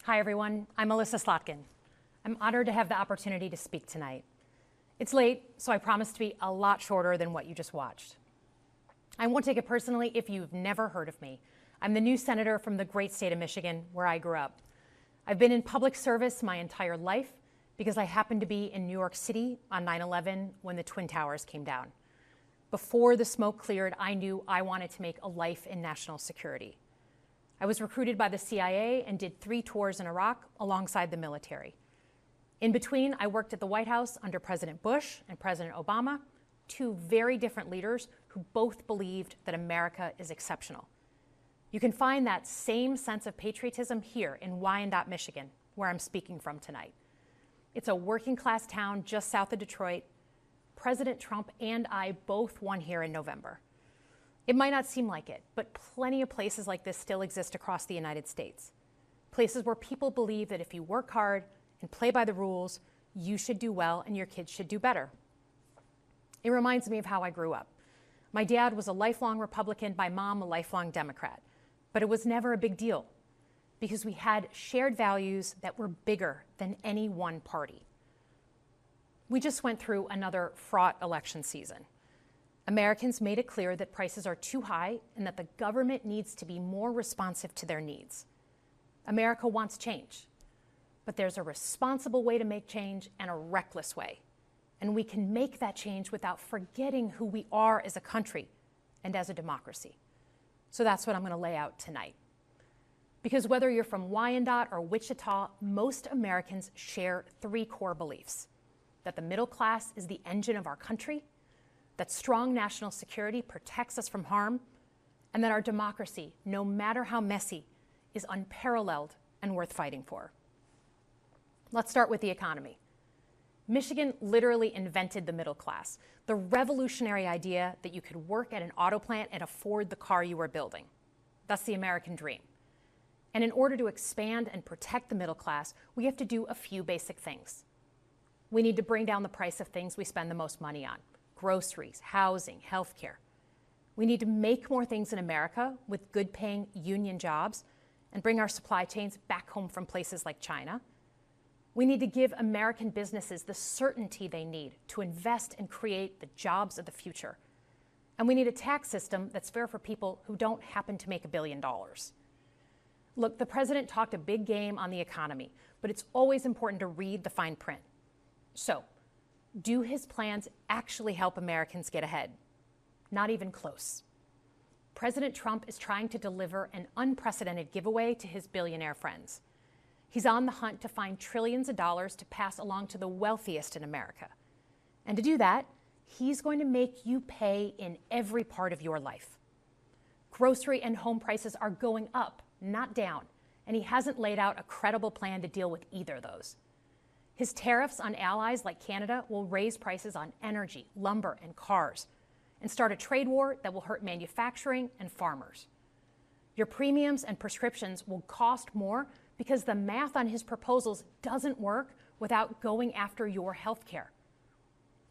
Hi, everyone. I'm Elissa Slotkin. I'm honored to have the opportunity to speak tonight. It's late, so I promise to be a lot shorter than what you just watched. I won't take it personally if you've never heard of me. I'm the new senator from the great state of Michigan, where I grew up. I've been in public service my entire life because I happened to be in New York City on 9/11 when the Twin Towers came down. Before the smoke cleared, I knew I wanted to make a life in national security. I was recruited by the CIA and did 3 tours in Iraq alongside the military. In between, I worked at the White House under President Bush and President Obama, 2 very different leaders who both believed that America is exceptional. You can find that same sense of patriotism here in Wyandotte, Michigan, where I'm speaking from tonight. It's a working-class town just south of Detroit. President Trump and I both won here in November. It might not seem like it, but plenty of places like this still exist across the United States. Places where people believe that if you work hard and play by the rules, you should do well and your kids should do better. It reminds me of how I grew up. My dad was a lifelong Republican, my mom a lifelong Democrat. But it was never a big deal because we had shared values that were bigger than any one party. We just went through another fraught election season. Americans made it clear that prices are too high and that the government needs to be more responsive to their needs. America wants change, but there's a responsible way to make change and a reckless way. And we can make that change without forgetting who we are as a country and as a democracy. So that's what I'm going to lay out tonight. Because whether you're from Wyandotte or Wichita, most Americans share 3 core beliefs: that the middle class is the engine of our country, that strong national security protects us from harm, and that our democracy, no matter how messy, is unparalleled and worth fighting for. Let's start with the economy. Michigan literally invented the middle class, the revolutionary idea that you could work at an auto plant and afford the car you were building. That's the American dream. And in order to expand and protect the middle class, we have to do a few basic things. We need to bring down the price of things we spend the most money on: groceries, housing, healthcare. We need to make more things in America with good-paying union jobs and bring our supply chains back home from places like China. We need to give American businesses the certainty they need to invest and create the jobs of the future. And we need a tax system that's fair for people who don't happen to make $1 billion. Look, the president talked a big game on the economy, but it's always important to read the fine print. So, do his plans actually help Americans get ahead? Not even close. President Trump is trying to deliver an unprecedented giveaway to his billionaire friends. He's on the hunt to find trillions of dollars to pass along to the wealthiest in America. And to do that, he's going to make you pay in every part of your life. Grocery and home prices are going up, not down, and he hasn't laid out a credible plan to deal with either of those. His tariffs on allies like Canada will raise prices on energy, lumber, and cars, and start a trade war that will hurt manufacturing and farmers. Your premiums and prescriptions will cost more because the math on his proposals doesn't work without going after your health care.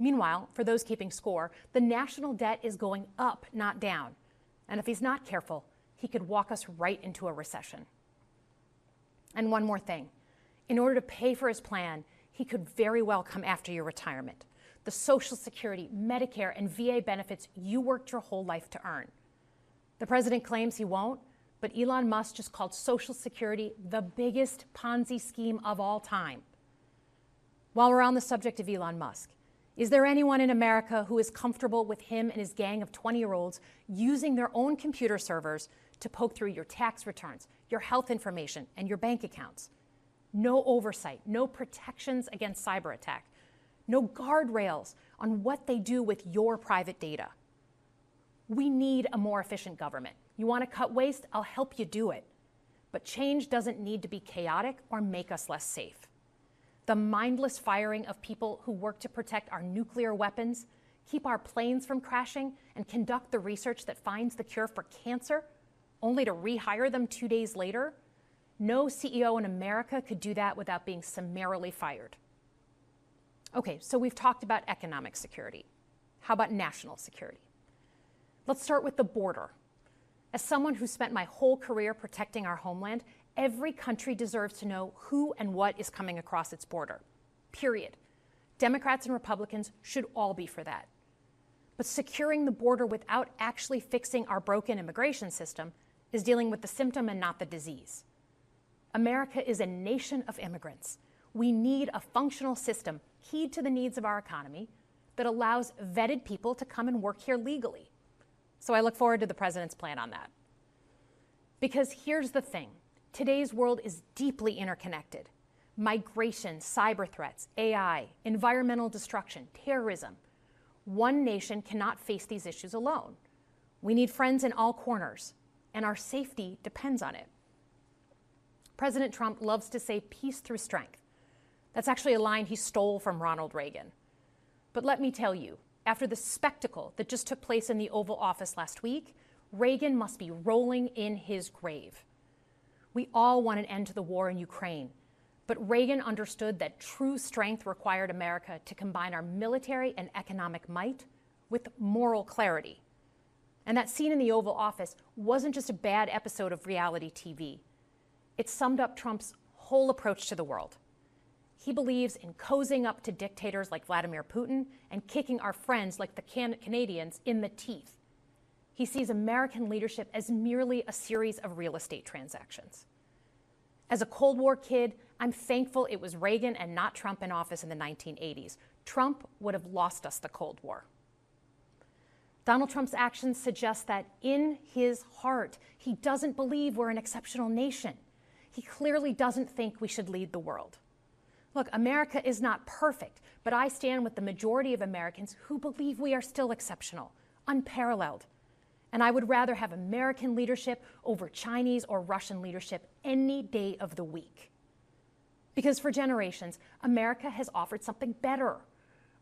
Meanwhile, for those keeping score, the national debt is going up, not down. And if he's not careful, he could walk us right into a recession. And one more thing. In order to pay for his plan, he could very well come after your retirement, the Social Security, Medicare, and VA benefits you worked your whole life to earn. The president claims he won't, but Elon Musk just called Social Security the biggest Ponzi scheme of all time. While we're on the subject of Elon Musk, is there anyone in America who is comfortable with him and his gang of 20-year-olds using their own computer servers to poke through your tax returns, your health information, and your bank accounts? No oversight, no protections against cyber attack, no guardrails on what they do with your private data. We need a more efficient government. You want to cut waste? I'll help you do it. But change doesn't need to be chaotic or make us less safe. The mindless firing of people who work to protect our nuclear weapons, keep our planes from crashing, and conduct the research that finds the cure for cancer, only to rehire them 2 days later, no CEO in America could do that without being summarily fired. Okay, so we've talked about economic security. How about national security? Let's start with the border. As someone who spent my whole career protecting our homeland, every country deserves to know who and what is coming across its border. Period. Democrats and Republicans should all be for that. But securing the border without actually fixing our broken immigration system is dealing with the symptom and not the disease. America is a nation of immigrants. We need a functional system keyed to the needs of our economy that allows vetted people to come and work here legally. So I look forward to the president's plan on that. Because here's the thing. Today's world is deeply interconnected. Migration, cyber threats, AI, environmental destruction, terrorism. One nation cannot face these issues alone. We need friends in all corners, and our safety depends on it. President Trump loves to say peace through strength. That's actually a line he stole from Ronald Reagan. But let me tell you, after the spectacle that just took place in the Oval Office last week, Reagan must be rolling in his grave. We all want an end to the war in Ukraine, but Reagan understood that true strength required America to combine our military and economic might with moral clarity. And that scene in the Oval Office wasn't just a bad episode of reality TV. It summed up Trump's whole approach to the world. He believes in cozying up to dictators like Vladimir Putin and kicking our friends like the Canadians in the teeth. He sees American leadership as merely a series of real estate transactions. As a Cold War kid, I'm thankful it was Reagan and not Trump in office in the 1980s. Trump would have lost us the Cold War. Donald Trump's actions suggest that in his heart, he doesn't believe we're an exceptional nation. He clearly doesn't think we should lead the world. Look, America is not perfect, but I stand with the majority of Americans who believe we are still exceptional, unparalleled. And I would rather have American leadership over Chinese or Russian leadership any day of the week. Because for generations, America has offered something better.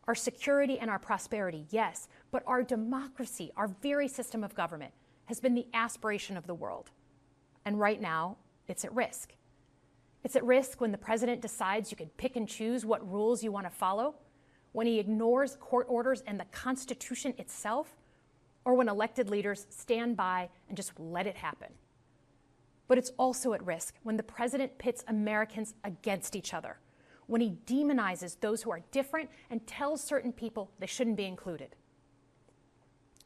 Our security and our prosperity, yes, but our democracy, our very system of government, has been the aspiration of the world. And right now, it's at risk. It's at risk when the president decides you can pick and choose what rules you want to follow, when he ignores court orders and the Constitution itself, or when elected leaders stand by and just let it happen. But it's also at risk when the president pits Americans against each other, when he demonizes those who are different and tells certain people they shouldn't be included.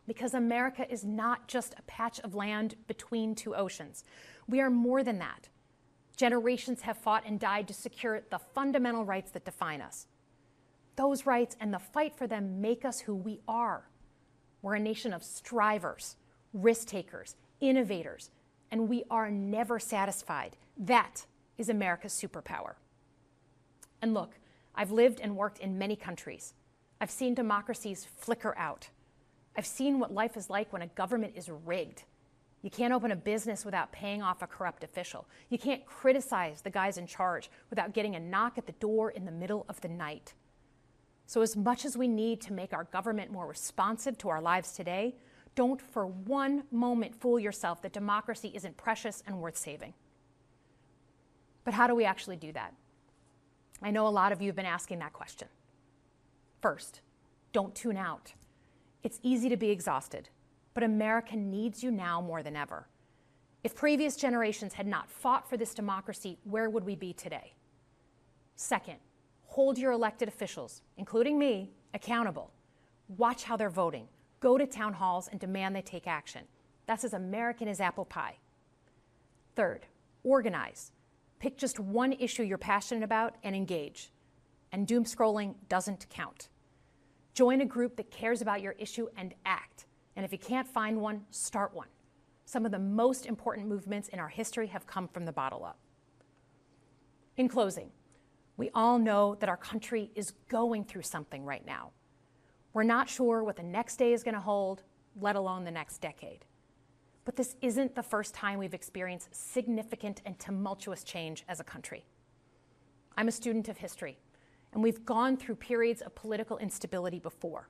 Because America is not just a patch of land between two oceans. We are more than that. Generations have fought and died to secure the fundamental rights that define us. Those rights and the fight for them make us who we are. We're a nation of strivers, risk-takers, innovators, and we are never satisfied. That is America's superpower. And look, I've lived and worked in many countries. I've seen democracies flicker out. I've seen what life is like when a government is rigged. You can't open a business without paying off a corrupt official. You can't criticize the guys in charge without getting a knock at the door in the middle of the night. So as much as we need to make our government more responsive to our lives today, don't for one moment fool yourself that democracy isn't precious and worth saving. But how do we actually do that? I know a lot of you have been asking that question. First, don't tune out. It's easy to be exhausted, but America needs you now more than ever. If previous generations had not fought for this democracy, where would we be today? Second, hold your elected officials, including me, accountable. Watch how they're voting. Go to town halls and demand they take action. That's as American as apple pie. Third, organize. Pick just one issue you're passionate about and engage. And doom scrolling doesn't count. Join a group that cares about your issue and act. And if you can't find one, start one. Some of the most important movements in our history have come from the bottom up. In closing, we all know that our country is going through something right now. We're not sure what the next day is going to hold, let alone the next decade. But this isn't the first time we've experienced significant and tumultuous change as a country. I'm a student of history, and we've gone through periods of political instability before.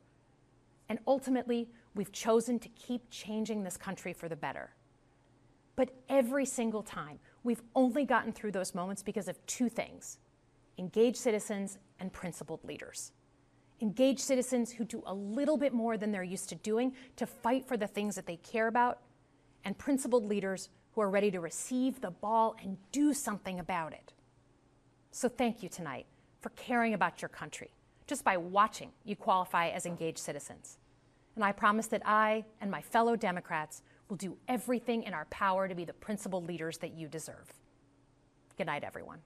And ultimately, we've chosen to keep changing this country for the better. But every single time, we've only gotten through those moments because of two things: engaged citizens and principled leaders. Engaged citizens who do a little bit more than they're used to doing to fight for the things that they care about, and principled leaders who are ready to receive the ball and do something about it. So thank you tonight for caring about your country. Just by watching, you qualify as engaged citizens. And I promise that I and my fellow Democrats will do everything in our power to be the principled leaders that you deserve. Good night, everyone.